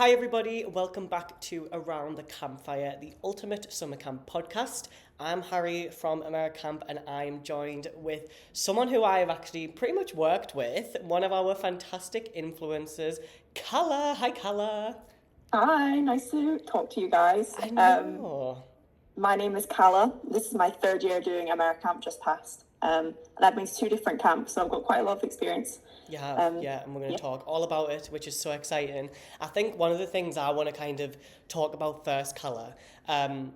Hi everybody, welcome back to Around the Campfire, the ultimate summer camp podcast. I'm Harry from AmeriCamp and I'm joined with someone who I have actually pretty much worked with, one of our fantastic influencers, Calla. Hi Calla. Hi, nice to talk to you guys. I know. My name is Calla. This is my third year doing AmeriCamp just passed. And I've been to two different camps, so I've got quite a lot of experience. You have, and we're going to talk all about it, which is so exciting. I think one of the things I want to kind of talk about first, Calla,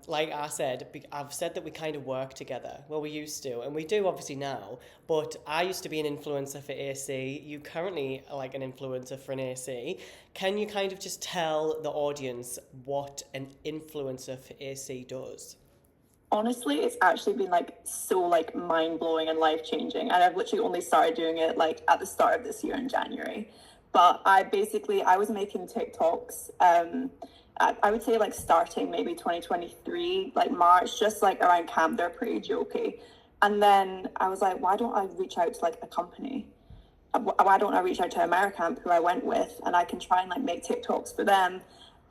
like I said, I've said that we kind of work together. Well, we used to, and we do obviously now, but I used to be an influencer for AC. You currently are like an influencer for an AC. Can you kind of just tell the audience what an influencer for AC does? Honestly, it's actually been so mind-blowing and life-changing, and I've literally only started doing it at the start of this year in January. But I was making TikToks, I would say starting maybe 2023, March, just around camp. They're pretty jokey. And then I was like, why don't I reach out to a company? Why don't I reach out to AmeriCamp, who I went with, and I can try and make TikToks for them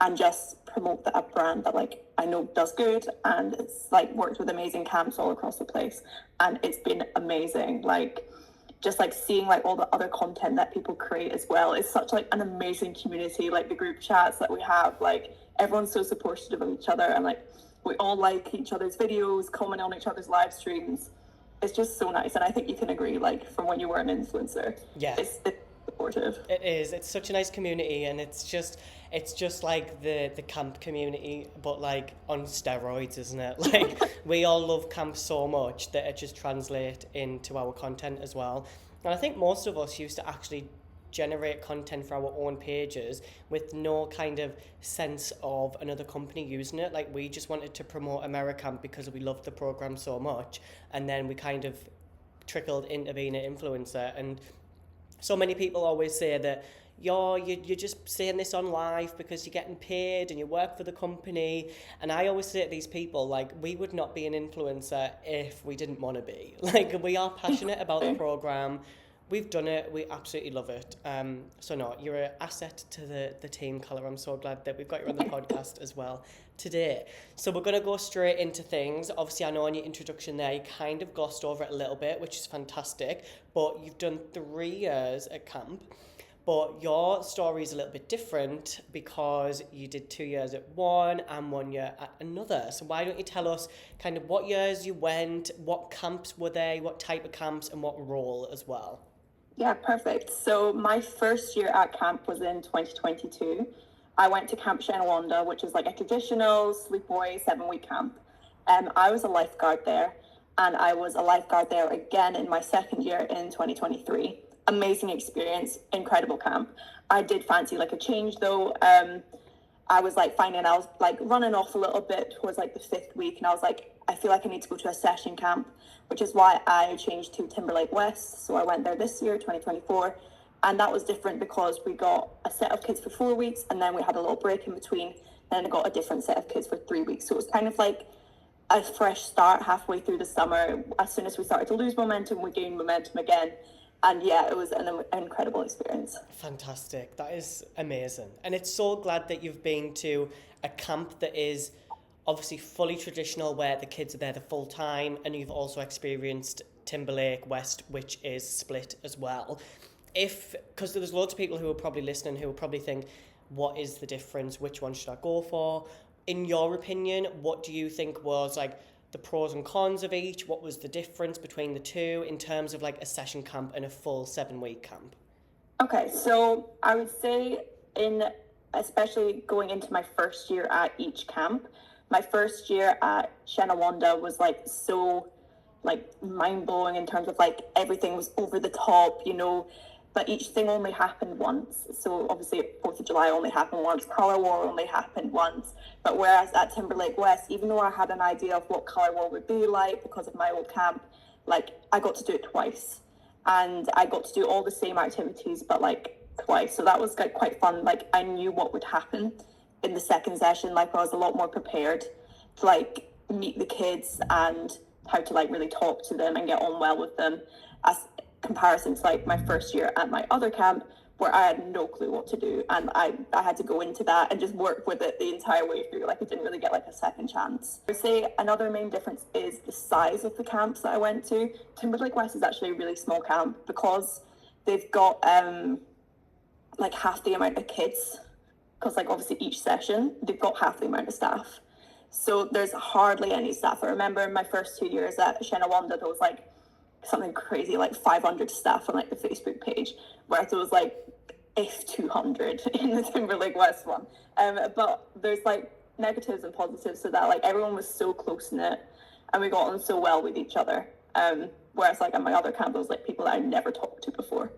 and just promote a brand that I know does good, and it's worked with amazing camps all across the place, and it's been amazing. Just seeing all the other content that people create as well. It's such an amazing community. The group chats that we have, everyone's so supportive of each other, and we all like each other's videos, comment on each other's live streams. It's just so nice, and I think you can agree, from when you were an influencer. Yeah. It's supportive. It is. It's such a nice community, and it's just like the camp community, but on steroids, isn't it? We all love camp so much that it just translates into our content as well. And I think most of us used to actually generate content for our own pages with no kind of sense of another company using it. We just wanted to promote AmeriCamp because we loved the program so much, and then we kind of trickled into being an influencer. And so many people always say that you're just saying this on live because you're getting paid and you work for the company. And I always say to these people, we would not be an influencer if we didn't want to be. We are passionate about the program. We've done it. We absolutely love it. So no, you're an asset to the team, Calla. I'm so glad that we've got you on the podcast as well today. So we're going to go straight into things. Obviously, I know in your introduction there, you kind of glossed over it a little bit, which is fantastic. But you've done 3 years at camp. But your story is a little bit different because you did 2 years at one and 1 year at another. So why don't you tell us kind of what years you went, what camps were they, what type of camps, and what role as well? Yeah, perfect. So my first year at camp was in 2022. I went to Camp Shenawanda, which is a traditional sleepaway 7-week camp. I was a lifeguard there, and I was a lifeguard there again in my second year in 2023. Amazing experience, incredible camp. I did fancy a change though. I was finding I was running off a little bit towards the 5th week, and I was I feel I need to go to a session camp, which is why I changed to Timberlake West. So I went there this year, 2024, and that was different because we got a set of kids for 4 weeks, and then we had a little break in between, and I got a different set of kids for 3 weeks. So it was kind of a fresh start halfway through the summer. As soon as we started to lose momentum, we gained momentum again. And yeah, it was an incredible experience. Fantastic. That is amazing. And it's so glad that you've been to a camp that is obviously fully traditional, where the kids are there the full time, and you've also experienced Timberlake West, which is split as well. Because there's loads of people who are probably listening who will probably think, what is the difference? Which one should I go for? In your opinion, what do you think was the pros and cons of each? What was the difference between the two in terms of a session camp and a full 7-week camp? Okay, so I would say especially going into my first year at each camp, my first year at Shenawanda was so mind-blowing in terms of everything was over the top, but each thing only happened once. So obviously 4th of July only happened once, Colour War only happened once. But whereas at Timberlake West, even though I had an idea of what Colour War would be like because of my old camp, I got to do it twice. And I got to do all the same activities, but twice. So that was quite fun. I knew what would happen in the second session. I was a lot more prepared to meet the kids and how to really talk to them and get on well with them, as comparison to my first year at my other camp, where I had no clue what to do, and I had to go into that and just work with it the entire way through. Like, I didn't really get like a second chance. I would say another main difference is the size of the camps that I went to. Timberlake West is actually a really small camp because they've got like half the amount of kids, because like obviously each session they've got half the amount of staff, so there's hardly any staff. I remember in my first 2 years at Shenawanda, there was like something crazy like 500 staff on like the Facebook page, whereas there was like if 200 in the Timberlake West one. But there's like negatives and positives to that. Like, everyone was so close knit and we got on so well with each other, whereas like at my other camp, there was like people that I never talked to before.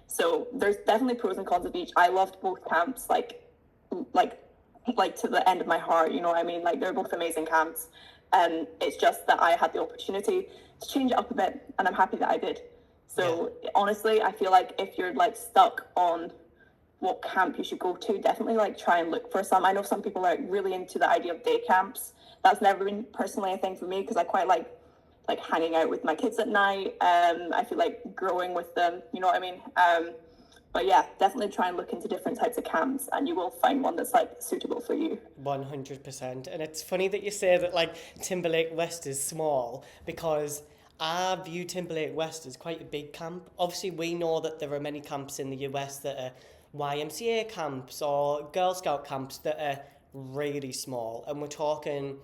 So there's definitely pros and cons of each. I loved both camps like to the end of my heart, you know what I mean? Like, they're both amazing camps. It's just that I had the opportunity to change it up a bit, and I'm happy that I did. So honestly, I feel like if you're like stuck on what camp you should go to, definitely like try and look for some. I know some people are like really into the idea of day camps. That's never been personally a thing for me, because I quite like hanging out with my kids at night. I feel like growing with them, you know what I mean? But yeah, definitely try and look into different types of camps, and you will find one that's like suitable for you. 100%. And it's funny that you say that like Timberlake West is small, because I view Timberlake West as quite a big camp. Obviously, we know that there are many camps in the US that are YMCA camps or Girl Scout camps that are really small, and we're talking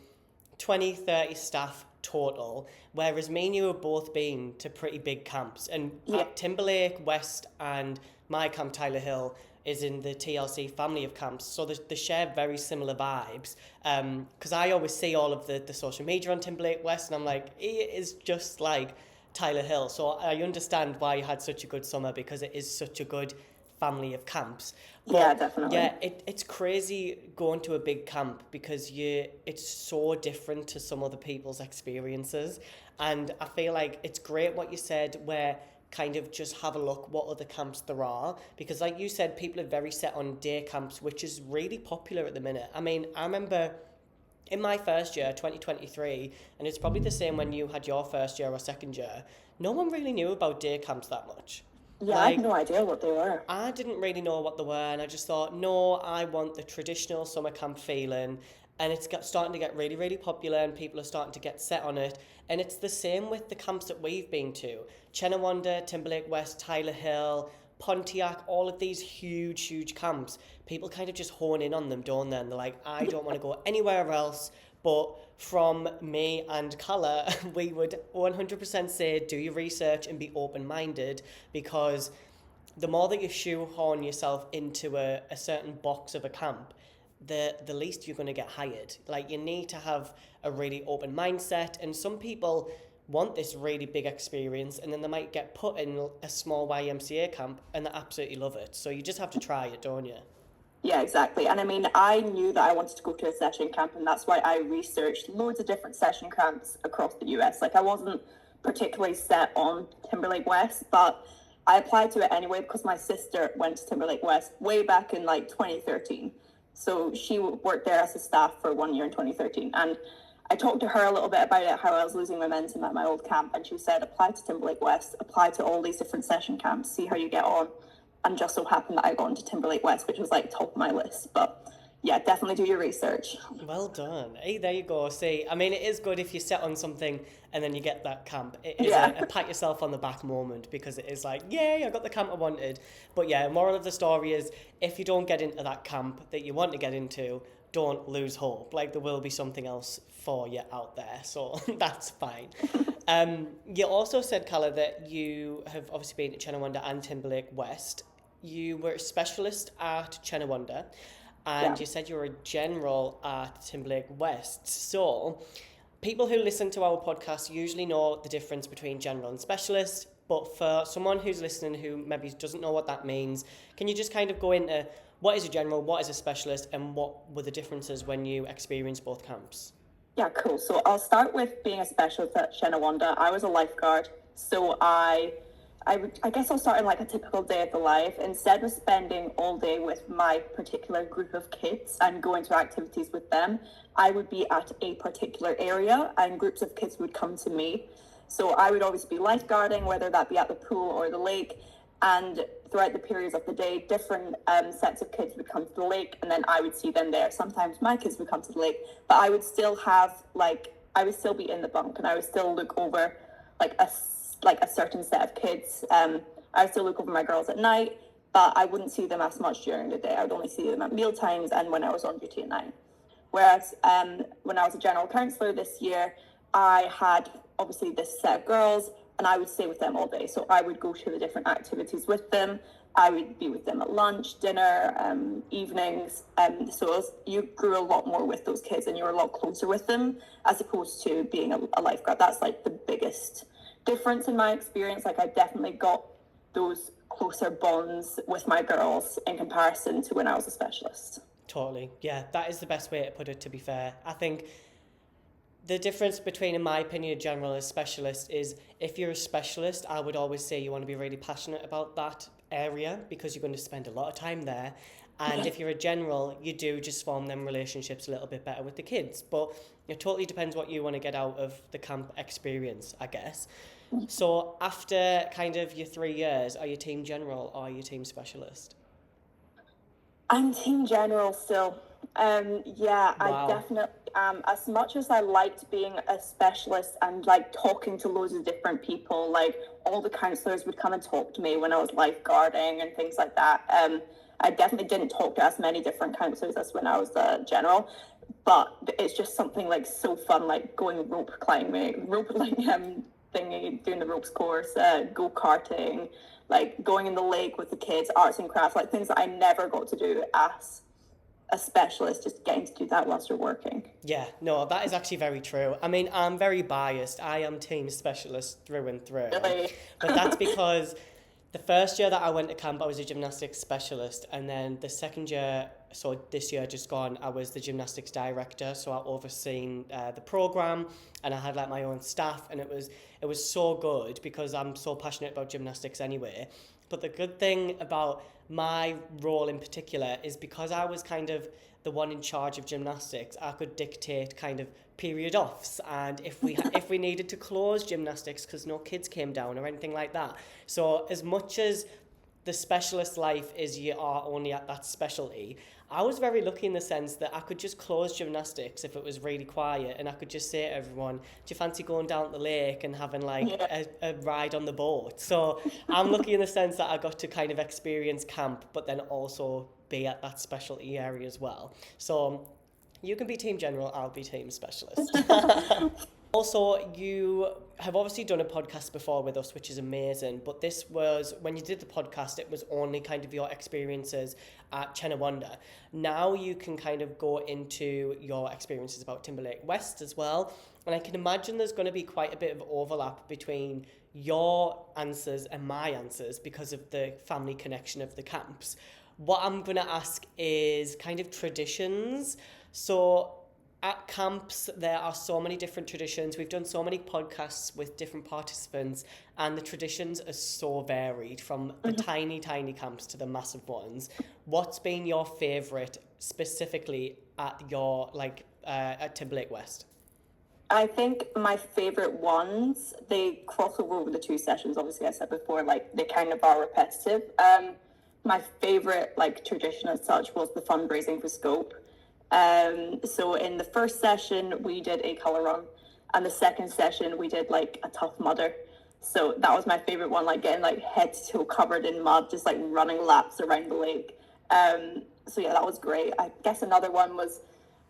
20, 30 staff total, whereas me and you have both been to pretty big camps. And Timberlake West and my camp, Tyler Hill, is in the TLC family of camps, so they share very similar vibes. Because I always see all of the social media on Timberlake West, and I'm like, it is just like Tyler Hill. So I understand why you had such a good summer, because it is such a good family of camps. But yeah, definitely. Yeah, it's crazy going to a big camp, because it's so different to some other people's experiences. And I feel like it's great what you said, where kind of just have a look what other camps there are, because like you said, people are very set on day camps, which is really popular at the minute. I mean, I remember in my first year, 2023, and it's probably the same when you had your first year or second year, no one really knew about day camps that much. Yeah, I had no idea what they were. I didn't really know what they were, and I just thought, no, I want the traditional summer camp feeling. And it's starting to get really, really popular, and people are starting to get set on it. And it's the same with the camps that we've been to. Chenawanda, Timberlake West, Tyler Hill, Pontiac, all of these huge, huge camps. People kind of just hone in on them, don't they? And they're like, I don't want to go anywhere else. But from me and Calla, we would 100% say do your research and be open-minded, because the more that you shoehorn yourself into a certain box of a camp, the least you're going to get hired. Like, you need to have a really open mindset, and some people want this really big experience, and then they might get put in a small YMCA camp and they absolutely love it. So you just have to try it, don't you? Yeah, exactly. And I mean, I knew that I wanted to go to a session camp, and that's why I researched loads of different session camps across the US. Like, I wasn't particularly set on Timberlake West, but I applied to it anyway because my sister went to Timberlake West way back in like 2013. So she worked there as a staff for 1 year in 2013. And I talked to her a little bit about it, how I was losing momentum at my old camp. And she said, apply to Timberlake West, apply to all these different session camps, see how you get on. And just so happened that I got into Timberlake West, which was like top of my list. But yeah, definitely do your research. Well done. Hey, there you go. See, I mean, it is good if you set on something and then you get that camp. It is a pat yourself on the back moment, because it is like, yay, I got the camp I wanted. But yeah, moral of the story is, if you don't get into that camp that you want to get into, don't lose hope. Like, there will be something else for you out there. So that's fine. You also said, Calla, that you have obviously been to Chenawanda and Timberlake West. You were a specialist at Chenawanda, and you said you were a general at Timberlake West. So people who listen to our podcast usually know the difference between general and specialist, but for someone who's listening who maybe doesn't know what that means, can you just kind of go into what is a general, what is a specialist, and what were the differences when you experienced both camps? Yeah, cool. So I'll start with being a specialist at Shenawanda. I was a lifeguard, so I guess I'll start in like a typical day of the life. Instead of spending all day with my particular group of kids and going to activities with them, I would be at a particular area and groups of kids would come to me. So I would always be lifeguarding, whether that be at the pool or the lake. And throughout the periods of the day, different sets of kids would come to the lake, and then I would see them there. Sometimes my kids would come to the lake, but I would still have I would still be in the bunk, and I would still look over a certain set of kids. I would still look over my girls at night, but I wouldn't see them as much during the day. I would only see them at meal times and when I was on duty at night. Whereas when I was a general counsellor this year, I had obviously this set of girls, and I would stay with them all day. So I would go to the different activities with them. I would be with them at lunch, dinner, evenings. You grew a lot more with those kids, and you were a lot closer with them, as opposed to being a lifeguard. That's like the biggest difference in my experience. Like, I definitely got those closer bonds with my girls in comparison to when I was a specialist. Totally. Yeah, that is the best way to put it, to be fair. I think the difference between, in my opinion, a general and a specialist is, if you're a specialist, I would always say you want to be really passionate about that area because you're going to spend a lot of time there. And if you're a general, you do just form them relationships a little bit better with the kids. But it totally depends what you want to get out of the camp experience, I guess. So after kind of your 3 years, are you team general or are you team specialist? I'm team general still. Wow. I definitely am. As much as I liked being a specialist and like talking to loads of different people, like all the counsellors would come and talk to me when I was lifeguarding and things like that. I definitely didn't talk to as many different counsellors as when I was a general, but it's just something like so fun, like going rope climbing, thingy, doing the ropes course, go-karting, like going in the lake with the kids, arts and crafts, like things that I never got to do as a specialist, just getting to do that whilst you're working. Yeah, no, that is actually very true. I mean, I'm very biased. I am team specialist through and through. Really? But that's because the first year that I went to camp, I was a gymnastics specialist. And then the second year, so this year just gone, I was the gymnastics director. So I overseen the program, and I had like my own staff. And it was so good because I'm so passionate about gymnastics anyway. But the good thing about my role in particular is because I was kind of the one in charge of gymnastics, I could dictate kind of period offs, and if we needed to close gymnastics because no kids came down or anything like that. So as much as the specialist life is you are only at that specialty, I was very lucky in the sense that I could just close gymnastics if it was really quiet, and I could just say to everyone, do you fancy going down the lake and having a ride on the boat? So I'm lucky in the sense that I got to kind of experience camp, but then also be at that specialty area as well. So you can be team general, I'll be team specialist. Also, you have obviously done a podcast before with us, which is amazing, but this was, when you did the podcast, it was only kind of your experiences at Chenawanda. Now you can kind of go into your experiences about Timberlake West as well, and I can imagine there's going to be quite a bit of overlap between your answers and my answers because of the family connection of the camps. What I'm going to ask is kind of traditions. So at camps, there are so many different traditions. We've done so many podcasts with different participants, and the traditions are so varied, from the tiny, tiny camps to the massive ones. What's been your favourite specifically at your, at Timberlake West? I think my favourite ones, they cross over the two sessions. Obviously, I said before, like, they kind of are repetitive. My favourite, tradition as such was the fundraising for Scope. So in the first session, we did a colour run, and the second session, we did a Tough Mudder. So that was my favorite one, getting head to toe covered in mud, just running laps around the lake. So yeah, that was great. I guess another one was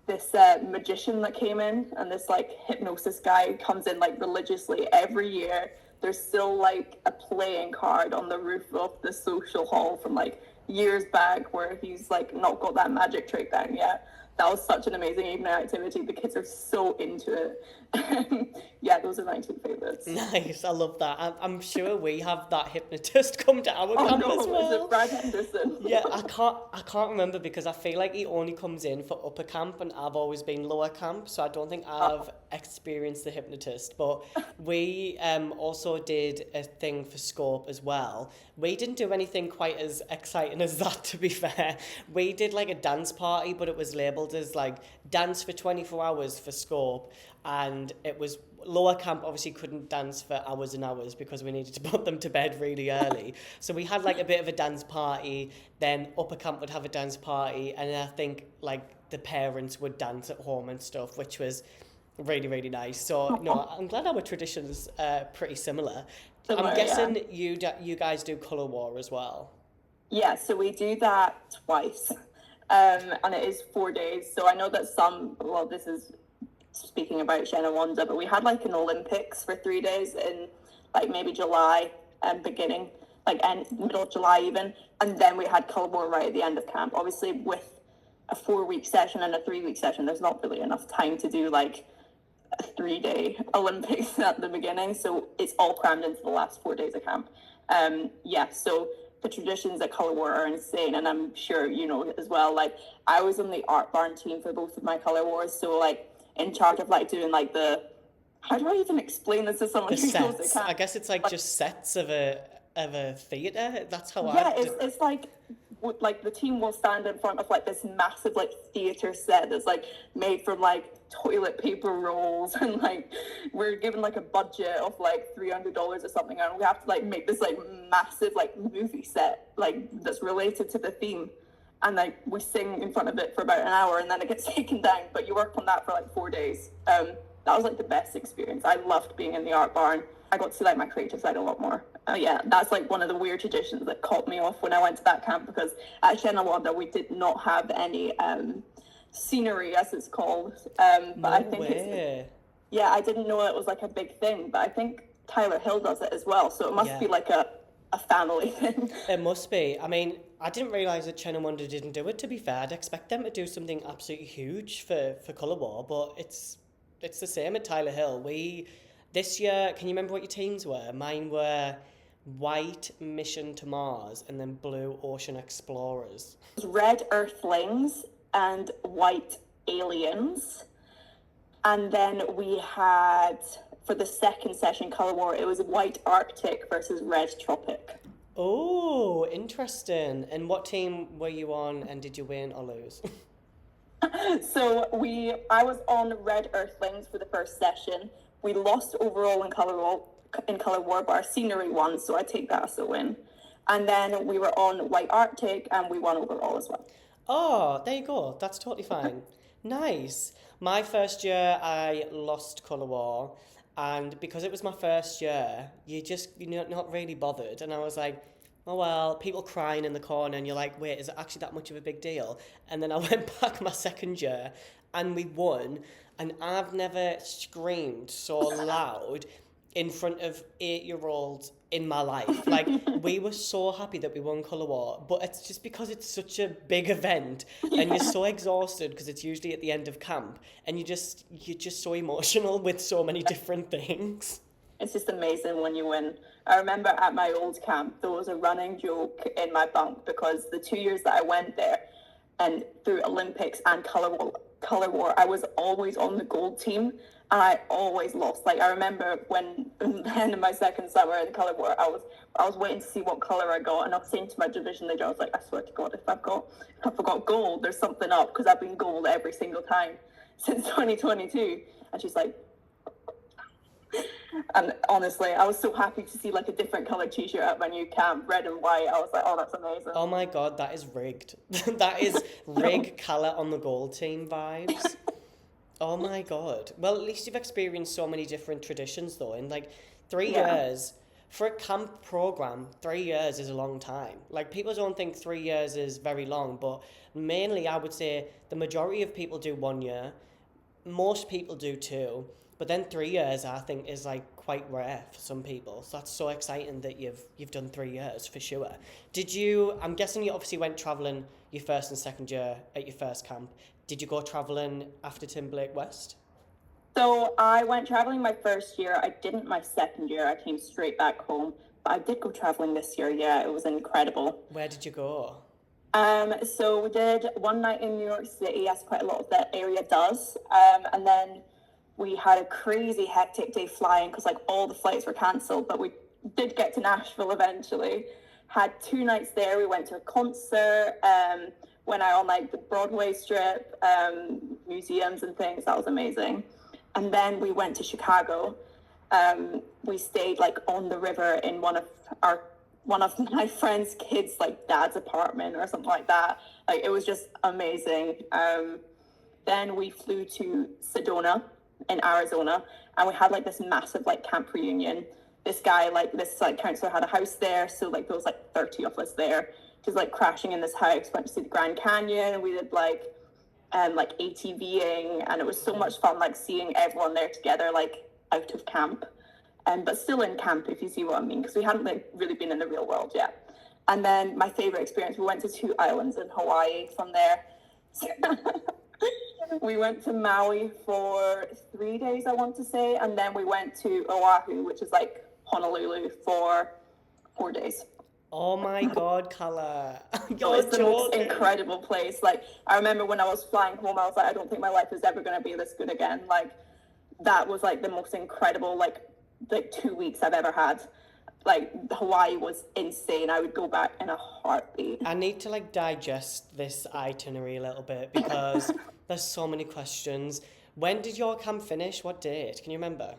this magician that came in, and this hypnosis guy who comes in religiously every year. There's still a playing card on the roof of the social hall from years back where he's not got that magic trick down yet. That was such an amazing evening activity. The kids are so into it. Yeah, those are my two favourites. Nice, I love that. I'm sure we have that hypnotist come to our camp as well. Is it Brad Henderson? Yeah, I can't remember because I feel like he only comes in for upper camp, and I've always been lower camp, so I don't think I've experienced the hypnotist. But we also did a thing for Scope as well. We didn't do anything quite as exciting as that, to be fair. We did a dance party, but it was labelled as dance for 24 hours for Scope, and it was lower camp obviously couldn't dance for hours and hours because we needed to put them to bed really early. So we had like a bit of a dance party, then upper camp would have a dance party, and then I think like the parents would dance at home and stuff, which was really, really nice. So no, I'm glad our traditions are pretty similar. I'm guessing you guys do colour war as well. Yeah, so we do that twice. And it is 4 days. So I know that well, this is speaking about Shenawanda, but we had like an Olympics for 3 days in like maybe July and beginning, like middle of July even. And then we had colour war right at the end of camp. Obviously, with a 4-week session and a 3-week session, there's not really enough time to do like a 3-day Olympics at the beginning. So it's all crammed into the last 4 days of camp. So the traditions at Colour War are insane, and I'm sure you know as well. Like I was on the art barn team for both of my Colour Wars, so like in charge of like doing like how do I even explain this to someone who knows it? I guess it's like just sets of a theatre. That's how it's like the team will stand in front of like this massive like theatre set that's like made from like toilet paper rolls, and like we're given like a budget of like $300 or something, and we have to like make this like massive like movie set like that's related to the theme, and like we sing in front of it for about an hour and then it gets taken down, but you work on that for like 4 days. That was like the best experience. I loved being in the art barn. I got to see like my creative side a lot more. That's like one of the weird traditions that caught me off when I went to that camp, because at Shenawanda we did not have any scenery, as it's called. But I think I didn't know it was like a big thing, but I think Tyler Hill does it as well, so it must be like a family thing. It must be. I mean, I didn't realise that Shenawanda didn't do it, to be fair. I'd expect them to do something absolutely huge for Colour War, but it's the same at Tyler Hill. This year, can you remember what your teams were? Mine were White Mission to Mars and then Blue Ocean Explorers. Red Earthlings and White Aliens. And then we had, for the second session, Colour War, it was White Arctic versus Red Tropic. Oh, interesting. And what team were you on, and did you win or lose? So I was on Red Earthlings for the first session. We lost overall in Colour War, but our scenery won, so I take that as a win. And then we were on White Arctic, and we won overall as well. Oh, there you go. That's totally fine. Nice. My first year, I lost Colour War, and because it was my first year, you're not really bothered. And I was like, oh well, people crying in the corner, and you're like, wait, is it actually that much of a big deal? And then I went back my second year, and we won. And I've never screamed so loud in front of 8-year-olds in my life. Like, we were so happy that we won Colour War, but it's just because it's such a big event, and you're so exhausted because it's usually at the end of camp, and you're just so emotional with so many different things. It's just amazing when you win. I remember at my old camp, there was a running joke in my bunk, because the 2 years that I went there, and through Olympics and Colour War, I was always on the gold team, and I always lost. Like, I remember when in the end of my second summer in Colour War, I was waiting to see what colour I got, and I was saying to my division leader, I was like, I swear to God, if I got gold, there's something up, because I've been gold every single time since 2022. And she's like, and honestly, I was so happy to see like a different coloured t-shirt at my new camp, red and white. I was like, oh, that's amazing. Oh my God, that is rigged. That is rig Calla on the gold team vibes. Oh my God. Well, at least you've experienced so many different traditions though. In like 3 years, for a camp program, 3 years is a long time. Like, people don't think 3 years is very long, but mainly I would say the majority of people do 1 year. Most people do 2. But then 3 years, I think, is like quite rare for some people. So that's so exciting that you've done 3 years for sure. I'm guessing you obviously went travelling your first and second year at your first camp. Did you go travelling after Timberlake West? So I went travelling my first year. I didn't my second year. I came straight back home. But I did go travelling this year. Yeah, it was incredible. Where did you go? So we did one night in New York City, as quite a lot of that area does. And then we had a crazy hectic day flying, because like all the flights were cancelled, but we did get to Nashville eventually. Had 2 nights there. We went to a concert, went out on like the Broadway strip, museums and things. That was amazing. And then we went to Chicago. We stayed like on the river in one of my friend's kids' like dad's apartment or something like that. Like it was just amazing. Then we flew to Sedona in Arizona, and we had like this massive like camp reunion. This guy, like this like counselor, had a house there, so like there was like 30 of us there, just like crashing in this house. Went to see the Grand Canyon, and we did like ATVing, and it was so much fun, like seeing everyone there together, like out of camp, but still in camp, if you see what I mean, because we hadn't like really been in the real world yet. And then my favorite experience, we went to 2 islands in Hawaii from there. We went to Maui for 3 days, I want to say, and then we went to Oahu, which is like Honolulu, for 4 days. Oh my God, Calla. You're it's the most incredible place. Like, I remember when I was flying home, I was like, I don't think my life is ever going to be this good again. Like, that was like the most incredible, like 2 weeks I've ever had. Like, Hawaii was insane. I would go back in a heartbeat. I need to like digest this itinerary a little bit because there's so many questions. When did your camp finish? What date? Can you remember?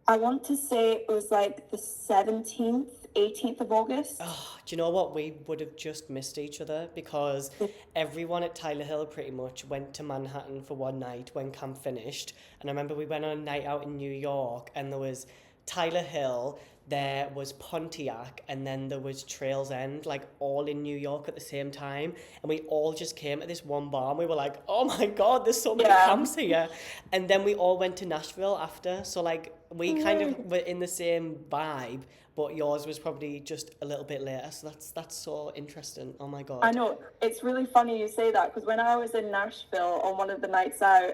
I want to say it was like the 17th, 18th of August. Oh, do you know what? We would have just missed each other because everyone at Tyler Hill pretty much went to Manhattan for one night when camp finished. And I remember we went on a night out in New York, and there was Tyler Hill, there was Pontiac, and then there was Trails End, like all in New York at the same time. And we all just came to this one bar, and we were like, oh my God, there's so many camps here. And then we all went to Nashville after. So like we kind of were in the same vibe, but yours was probably just a little bit later. So that's so interesting. Oh my God. I know. It's really funny you say that, because when I was in Nashville on one of the nights out,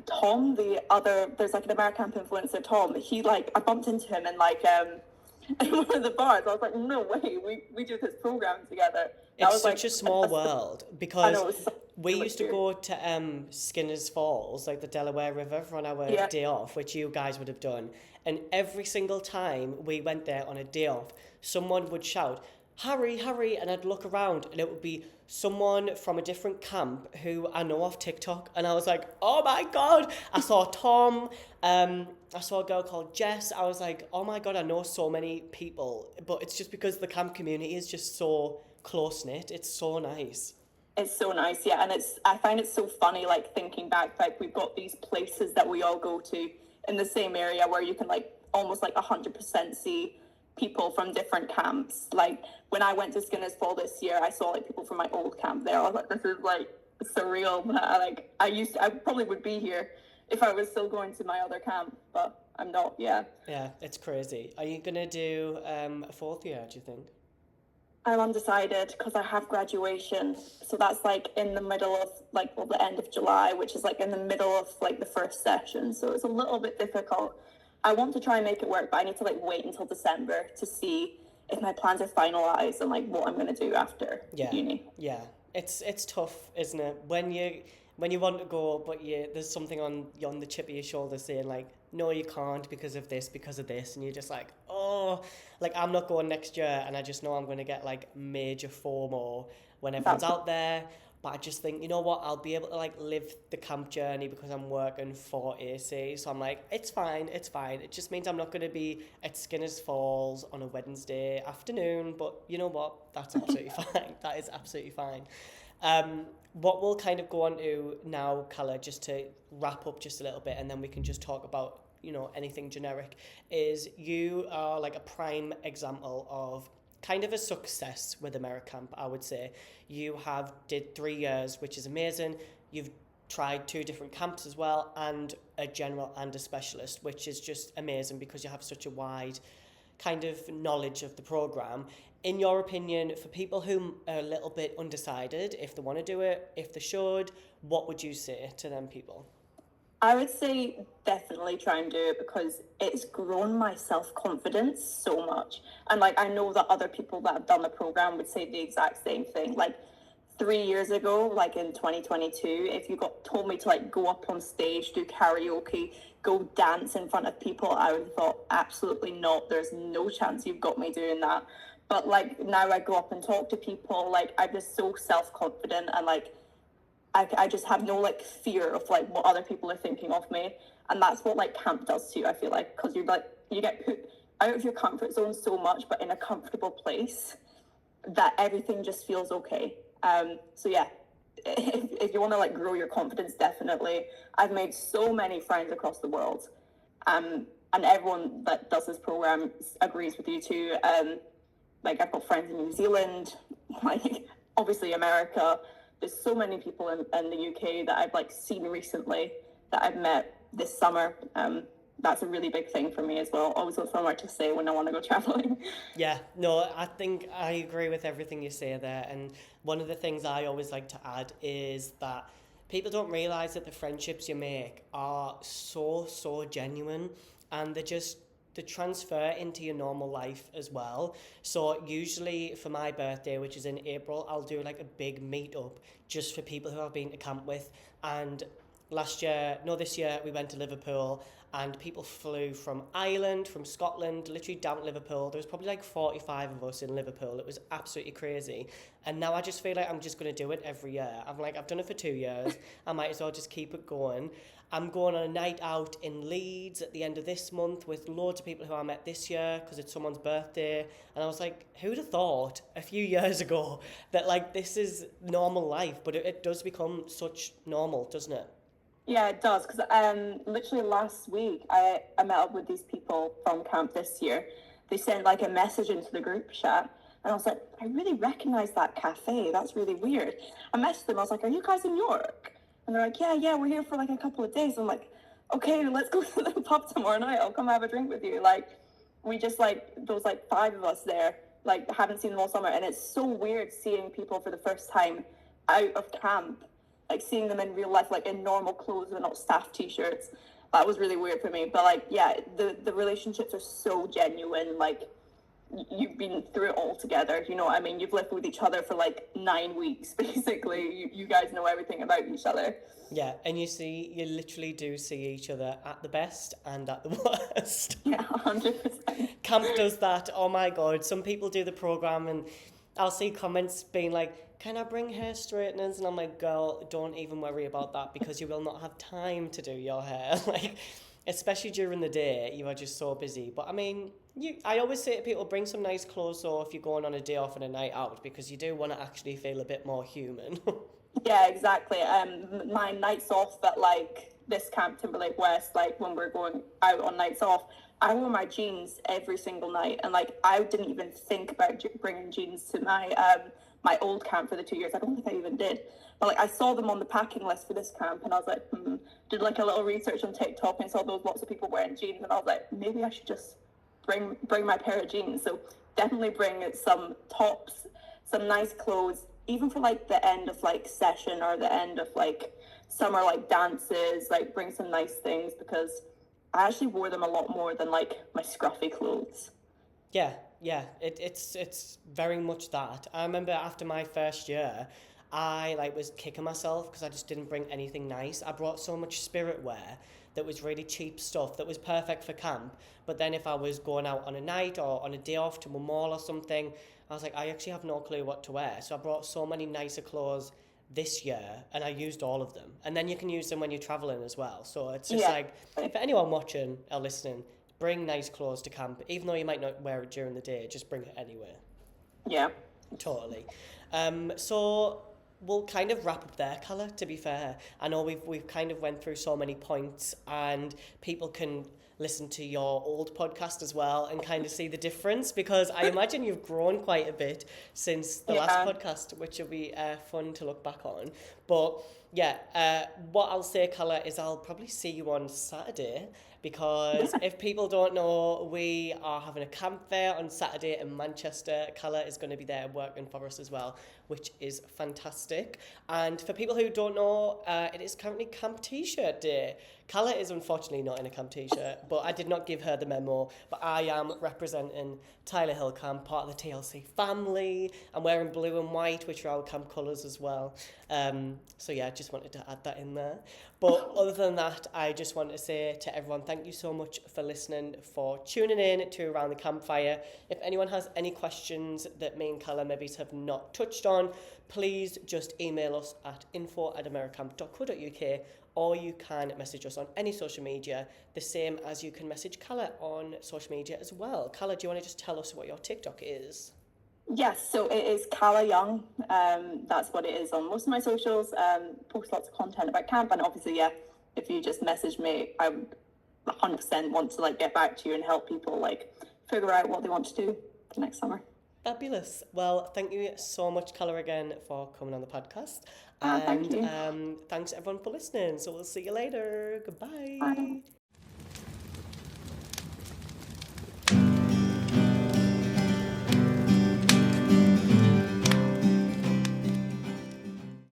Tom, there's like an AmeriCamp influencer, Tom, I bumped into him in like in one of the bars. I was like, no way, we do this program together. It's such a small world, because we used to go to Skinner's Falls, like the Delaware River, on our day off, which you guys would have done. And every single time we went there on a day off, someone would shout, hurry, hurry, and I'd look around, and it would be someone from a different camp who I know off TikTok, and I was like, oh my God, I saw Tom, I saw a girl called Jess, I was like, oh my God, I know so many people, but it's just because the camp community is just so close-knit, it's so nice. It's so nice, yeah, and I find it so funny, like, thinking back, like, we've got these places that we all go to in the same area where you can, like, almost, like, 100% see people from different camps. Like when I went to Skinner's Fall this year, I saw like people from my old camp there. I was like, this is like surreal. I probably would be here if I was still going to my other camp, but I'm not. Yeah, it's crazy. Are you gonna do a 4th year, do you think? I'm undecided because I have graduation, so that's like in the middle of the end of July, which is like in the middle of like the first session, so it's a little bit difficult. I want to try and make it work, but I need to like wait until December to see if my plans are finalized and like what I'm going to do after uni. Yeah, it's tough, isn't it? When you want to go, but there's something on the chip of your shoulder saying like, no, you can't because of this, and you're just like, oh, like I'm not going next year, and I just know I'm going to get like major FOMO when everyone's out there. But I just think, you know what, I'll be able to like live the camp journey because I'm working for AC. So I'm like, it's fine. It just means I'm not going to be at Skinner's Falls on a Wednesday afternoon. But you know what, that's absolutely fine. That is absolutely fine. What we'll kind of go on to now, Calla, just to wrap up just a little bit, and then we can just talk about, you know, anything generic, is you are like a prime example of kind of a success with AmeriCamp, I would say. You did 3 years, which is amazing. You've tried 2 different camps as well, and a general and a specialist, which is just amazing because you have such a wide kind of knowledge of the program. In your opinion, for people who are a little bit undecided, if they want to do it, if they should, what would you say to them people? I would say definitely try and do it because it's grown my self-confidence so much. And like, I know that other people that have done the program would say the exact same thing. Like 3 years ago, like in 2022, if you told me to like go up on stage, do karaoke, go dance in front of people, I would have thought, absolutely not. There's no chance you've got me doing that. But like now I go up and talk to people, like I'm just so self-confident, and like I just have no like fear of like what other people are thinking of me. And that's what like camp does too, I feel like, because you're like, you get put out of your comfort zone so much, but in a comfortable place that everything just feels okay. So yeah, if you want to like grow your confidence, definitely. I've made so many friends across the world. And everyone that does this program agrees with you too. Like I've got friends in New Zealand, like obviously America. There's so many people in the UK that I've like seen recently that I've met this summer. That's a really big thing for me as well. Always got somewhere to stay when I want to go traveling. Yeah, no, I think I agree with everything you say there. And one of the things I always like to add is that people don't realize that the friendships you make are so genuine, and they transfer into your normal life as well. So usually for my birthday, which is in April, I'll do like a big meetup just for people who I've been to camp with. And this year we went to Liverpool, and people flew from Ireland, from Scotland, literally down to Liverpool. There was probably like 45 of us in Liverpool. It was absolutely crazy. And now I just feel like I'm just going to do it every year. I've done it for 2 years. I might as well just keep it going. I'm going on a night out in Leeds at the end of this month with loads of people who I met this year because it's someone's birthday. And I was like, who'd have thought a few years ago that like this is normal life? But it does become such normal, doesn't it? Yeah, it does. Because literally last week, I met up with these people from camp this year. They sent like a message into the group chat. And I was like, I really recognize that cafe. That's really weird. I messaged them. I was like, are you guys in York? And they're like, yeah, we're here for like a couple of days. I'm like, okay, let's go to the pub tomorrow night. I'll come have a drink with you. Like, we just like, those like 5 of us there, like haven't seen them all summer. And it's so weird seeing people for the first time out of camp, like seeing them in real life, like in normal clothes and not staff t-shirts. That was really weird for me. But like, yeah, the relationships are so genuine. Like, you've been through it all together, you know what I mean? You've lived with each other for like 9 weeks, basically. You guys know everything about each other. Yeah, and you literally do see each other at the best and at the worst. Yeah, 100%. Camp does that. Oh my God. Some people do the program and I'll see comments being like, can I bring hair straighteners? And I'm like, girl, don't even worry about that because you will not have time to do your hair. Like, especially during the day, you are just so busy. But I mean, I always say to people, bring some nice clothes so if you're going on a day off and a night out, because you do want to actually feel a bit more human. Yeah, exactly. My nights off at like this Camp Timberlake West, like when we're going out on nights off, I wore my jeans every single night, and like I didn't even think about bringing jeans to my old camp for the 2 years. I don't think I even did. But like I saw them on the packing list for this camp, and I was like, did like a little research on TikTok and saw those lots of people wearing jeans, and I was like, maybe I should just bring my pair of jeans. So definitely bring some tops, some nice clothes, even for like the end of like session or the end of like summer like dances. Like bring some nice things because I actually wore them a lot more than like my scruffy clothes. Yeah, it's very much that. I remember after my first year, I like was kicking myself because I just didn't bring anything nice. I brought so much spirit wear that was really cheap stuff that was perfect for camp. But then if I was going out on a night or on a day off to a mall or something, I was like, I actually have no clue what to wear. So I brought so many nicer clothes this year and I used all of them. And then you can use them when you're traveling as well. So it's just like, if anyone watching or listening, bring nice clothes to camp, even though you might not wear it during the day, just bring it anyway. Yeah. Totally. So we'll kind of wrap up there, Calla, to be fair. I know we've kind of went through so many points and people can listen to your old podcast as well and kind of see the difference because I imagine you've grown quite a bit since the last podcast, which will be fun to look back on. But yeah, what I'll say, Calla, is I'll probably see you on Saturday because if people don't know, we are having a camp fair on Saturday in Manchester. Calla is going to be there working for us as well, which is fantastic. And for people who don't know, it is currently Camp T-shirt day. Calla is unfortunately not in a camp T-shirt, but I did not give her the memo. But I am representing Tyler Hill Camp, part of the TLC family. I'm wearing blue and white, which are our camp colours as well. So yeah, I just wanted to add that in there. But other than that, I just wanted to say to everyone, thank you so much for listening, for tuning in to Around the Campfire. If anyone has any questions that me and Calla maybe have not touched on, please just email us at info@americamp.co.uk, or you can message us on any social media, the same as you can message Calla on social media as well. Calla, do you want to just tell us what your TikTok is? Yes, so it is Calla Young. That's what it is on most of my socials. Post lots of content about camp, and obviously, yeah, if you just message me, I would 100% want to like get back to you and help people like figure out what they want to do for next summer. Fabulous. Well, thank you so much, Calla, again for coming on the podcast. Thank you. Thanks everyone for listening. So we'll see you later. Goodbye. Bye.